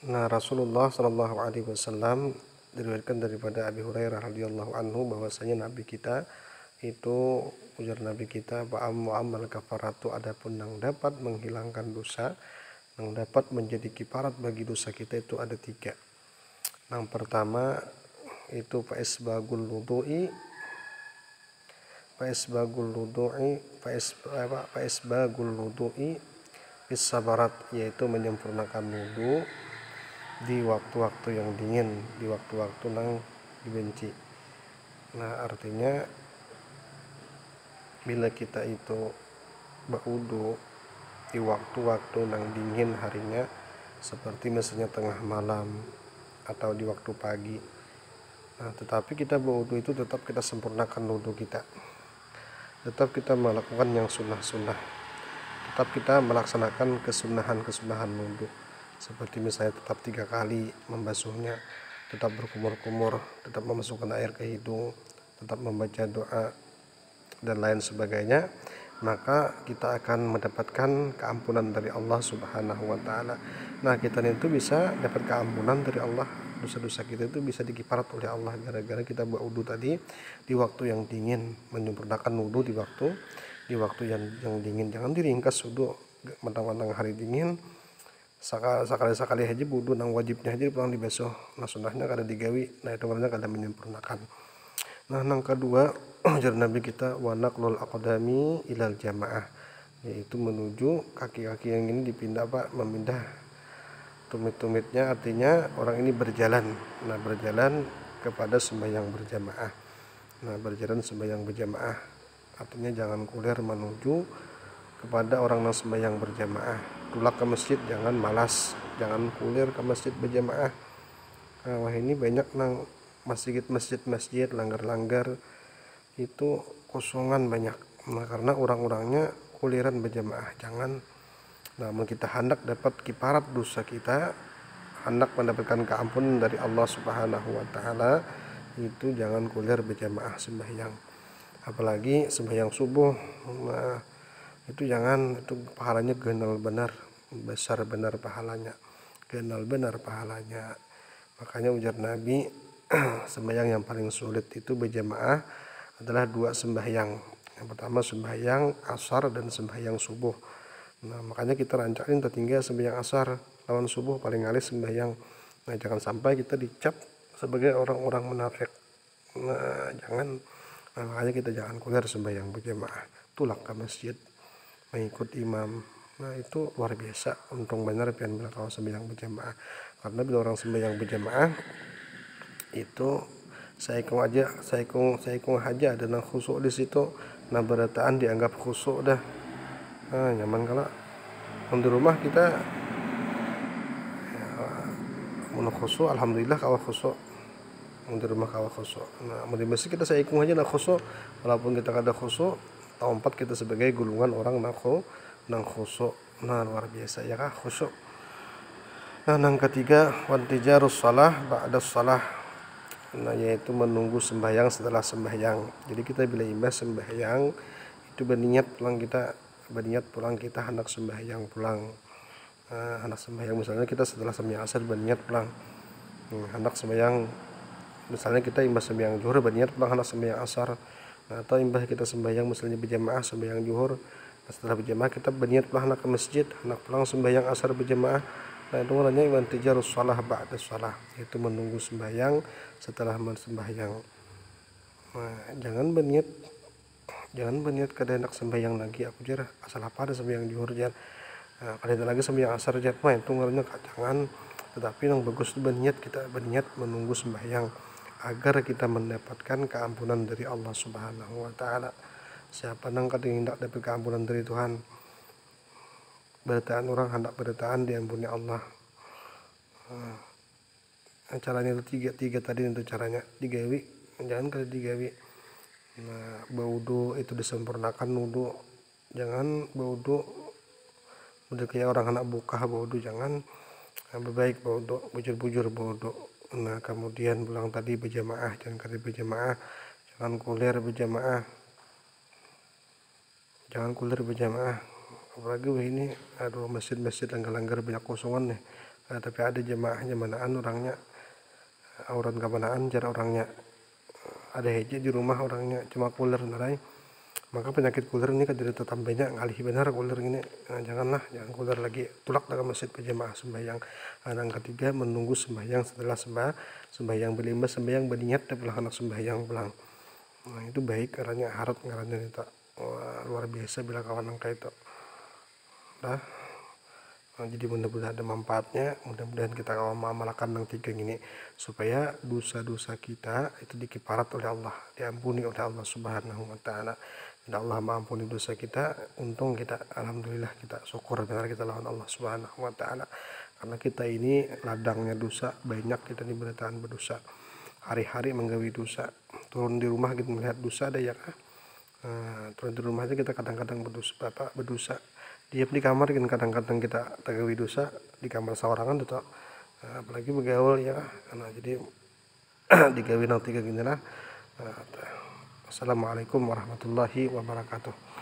Nah, Rasulullah Shallallahu Alaihi Wasallam diriwayatkan daripada Abi Hurairah radhiyallahu anhu bahwasanya Nabi kita itu, ujar Nabi kita, amal kafaratu, adapun yang dapat menghilangkan dosa, yang dapat menjadi kifarat bagi dosa kita itu ada tiga. Yang pertama itu faisbagul wudu'i, bisabarat, yaitu menyempurnakan wudu di waktu-waktu yang dingin, di waktu-waktu yang dibenci. Nah, artinya bila kita itu berwudu di waktu-waktu yang dingin harinya, seperti misalnya tengah malam atau di waktu pagi, nah tetapi kita berwudu itu tetap kita sempurnakan wudu kita, tetap kita melakukan yang sunnah-sunnah, tetap kita melaksanakan kesunahan wudu, seperti misalnya tetap 3 kali membasuhnya, tetap berkumur-kumur, tetap memasukkan air ke hidung, tetap membaca doa dan lain sebagainya, maka kita akan mendapatkan keampunan dari Allah Subhanahu wa taala. Nah, kita itu bisa dapat keampunan dari Allah, dosa-dosa kita itu bisa dikifarat oleh Allah gara-gara kita berwudu tadi di waktu yang dingin, menyempurnakan wudu di waktu yang dingin. Jangan diringkas wudu mentang-mentang hari dingin, sekali aja wudu nang wajibnya aja pulang dibasuh, nah sunnahnya kada digawi, nah itu namanya kada menyempurnakan. Nah, yang kedua, ujar Nabi kita, wa naqlul aqdami ilal jamaah, yaitu menuju kaki-kaki yang ini dipindah, memindah tumit-tumitnya, artinya orang ini berjalan. Nah, berjalan kepada sembahyang berjamaah. Nah, berjalan sembahyang berjamaah artinya jangan kuliah menuju kepada orang yang sembahyang berjamaah. Tulak ke masjid, jangan malas, jangan kuliah ke masjid berjamaah. Nah, wah ini banyak nang masjid, langgar-langgar itu kosongan banyak. Nah, karena orang-orangnya kuliran berjamaah. Jangan, namun kita hendak dapat kifarat dosa kita, hendak mendapatkan keampunan dari Allah Subhanahu wa taala, itu jangan kuliah berjamaah sembahyang. Apalagi sembahyang subuh. Nah, itu jangan, itu pahalanya genal benar, besar benar pahalanya, genal benar pahalanya. Makanya ujar Nabi, sembahyang yang paling sulit itu berjamaah adalah 2 sembahyang. Yang pertama sembahyang asar dan sembahyang subuh. Nah, makanya kita rancakin tertinggal sembahyang asar lawan subuh, paling alis sembahyang. Nah, jangan sampai kita dicap sebagai orang-orang munafik. Nah, jangan. Nah, makanya kita jangan kuliah sembahyang berjamaah, tulak ke masjid mengikut imam. Nah, itu luar biasa, untung benar pian bila kalau sembahyang berjamaah. Karena bila orang sembahyang berjamaah itu saya ikung aja ada nang khusuk di situ. Nah, berataan dianggap khusuk dah. Nah, nyaman kalau di rumah kita mun khusuk, alhamdulillah kalau khusuk. Mun di rumah kalau khusuk. Nah, mun di masjid kita saya ikung aja nang khusuk, walaupun kita kada khusuk, tempat kita sebagai gulungan orang nang khusuk. Nah, luar biasa ya kah khusuk. Nah, yang ketiga, wantijarus shalah ba'da shalah. Nah, yaitu menunggu sembahyang setelah sembahyang. Jadi kita bila imbas sembahyang itu berniat pulang kita hendak sembahyang pulang. Hendak sembahyang, misalnya kita setelah sembahyang asar berniat pulang. Hendak sembahyang, misalnya kita imbas sembahyang zuhur berniat pulang hendak sembahyang asar. Nah, atau imbas kita sembahyang misalnya berjamaah sembahyang zuhur, setelah berjamaah kita berniat pulang hendak ke masjid, hendak pulang sembahyang asar berjamaah. Nah, itu namanya wantijarus shalah ba'da shalah, itu menunggu sembahyang setelah sembahyang. Nah, jangan berniat kada hendak sembahyang lagi, aku jar asal apa ada sembahyang zuhur jar. Nah, kada lagi sembahyang asar jar, mah itu ngarannya jangan. Tetapi yang bagus itu kita berniat menunggu sembahyang agar kita mendapatkan keampunan dari Allah Subhanahu wa taala. Siapa nang kada hendak dapat keampunan dari Tuhan, berataan orang hendak berataan diampuni Allah. Caranya itu tiga tadi, itu caranya digawi, jangan kada digawi. Nah, berwudu itu disempurnakan wudu, jangan berwudu udah kayak orang anak buka berwudu, jangan. Lebih baik berwudu bujur-bujur berwudu. Nah, kemudian pulang tadi berjamaah, jangan kada berjamaah, jangan kuliah berjamaah, apalagi ini aduh, masjid-masjid langgar-langgar banyak kosongan nih. Tapi ada jemaahnya manaan orangnya auran kemanaan cara orangnya ada hiji di rumah orangnya cuma kuler narai, maka penyakit kuler ini kan jadi tetap banyak ngalih benar kuler ini. Nah, jangan kuler lagi, tulak dalam masjid berjamaah sembahyang. Yang ketiga menunggu sembahyang, setelah sembahyang berlimbah sembahyang berniat pulang anak sembahyang pulang. Nah itu baik karena harap ngarannya itu luar biasa bila kawan angka itu. Nah, jadi mudah-mudahan ada manfaatnya, mudah-mudahan kita mengamalkan yang tiga ini supaya dosa-dosa kita itu dikiparat oleh Allah, diampuni oleh Allah Subhanahu wa taala. Dan Allah mengampuni dosa kita, untung kita alhamdulillah kita syukur benar kita lawan Allah Subhanahu wa taala. Karena kita ini ladangnya dosa, banyak kita diberitakan berdosa. Hari-hari menggawi dosa, turun di rumah kita melihat dosa ada ya kah? Turun di rumah aja kita kadang-kadang berdosa. Diam di kamar kan kadang-kadang kita tagawi dosa di kamar seorangan tuh, apalagi begaul ya karena jadi digawi nanti kayak gini lah. Assalamualaikum warahmatullahi wabarakatuh.